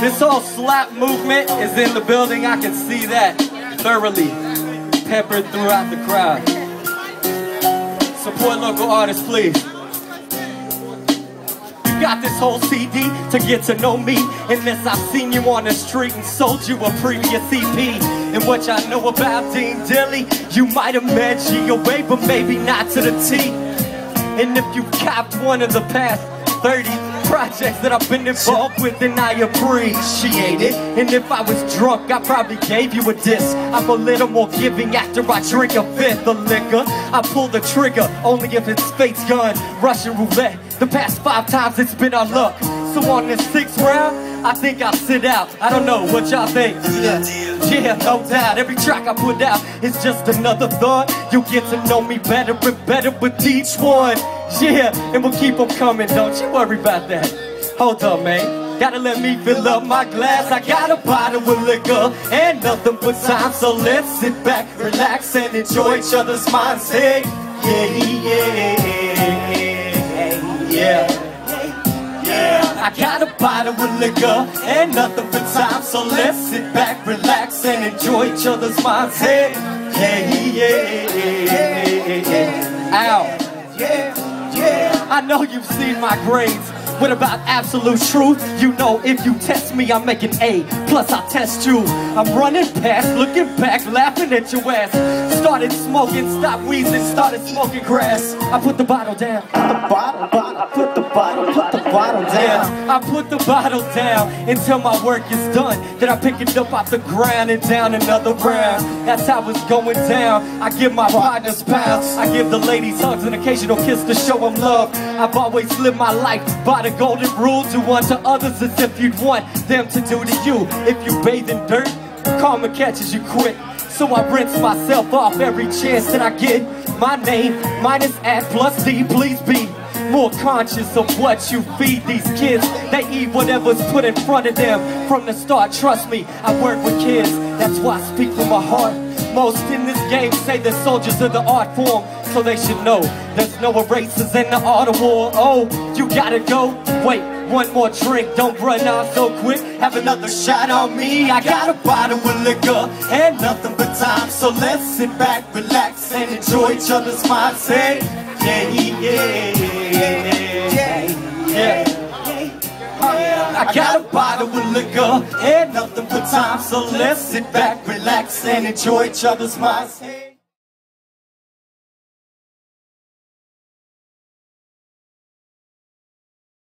This whole slap movement is in the building. I can see that thoroughly peppered throughout the crowd. Support local artists, please. You got this whole CD to get to know me, unless I've seen you on the street and sold you a previous EP. And what y'all know about Dean Dilly, you might have met G.O.A, but maybe not to the T. And if you copped one of the past 30 projects that I've been involved with, then I appreciate it. And if I was drunk, I probably gave you a diss. I'm a little more giving after I drink a fifth of liquor. I pull the trigger only if it's fate's gun. Russian roulette, the past 5 times it's been our luck. So on this 6th round, I think I'll sit out. I don't know, what y'all think? Yeah, no doubt. Every track I put out is just another thought. You'll get to know me better and better with each one. Yeah, and we'll keep them coming, don't you worry about that. Hold up, man. Gotta let me fill up my glass. I got a bottle with liquor and nothing but time. So let's sit back, relax, and enjoy each other's minds. Hey, yeah. I got a bottle with liquor and nothing but time. So let's sit back, relax, and enjoy each other's minds. Hey, ow. I know you've seen my grades. What about absolute truth? You know if you test me, I'm making A, plus I'll test you. I'm running past, looking back, laughing at your ass. Started smoking, stopped wheezing, started smoking grass. I put the bottle down. Put the bottle down. I put the bottle down until my work is done. Then I pick it up off the ground and down another round. That's how it's going down. I give my partners pounds. I give the ladies hugs, an occasional kiss to show them love. I've always lived my life by the golden rule. Do unto others as if you'd want them to do to you. If you bathe in dirt, karma catches you quick. So I rinse myself off every chance that I get. My name, minus at plus D, please be more conscious of what you feed these kids. They eat whatever's put in front of them from the start. Trust me, I work with kids, that's why I speak from my heart. Most in this game say they're soldiers of the art form, so they should know there's no erasers in the art of war. Oh, you gotta go? Wait, one more drink, don't run out so quick. Have another shot on me. I got a bottle with liquor and nothing but time. So let's sit back, relax, and enjoy each other's minds. Hey, I got a bottle with liquor and nothing but time. So let's sit back, relax, and enjoy each other's minds.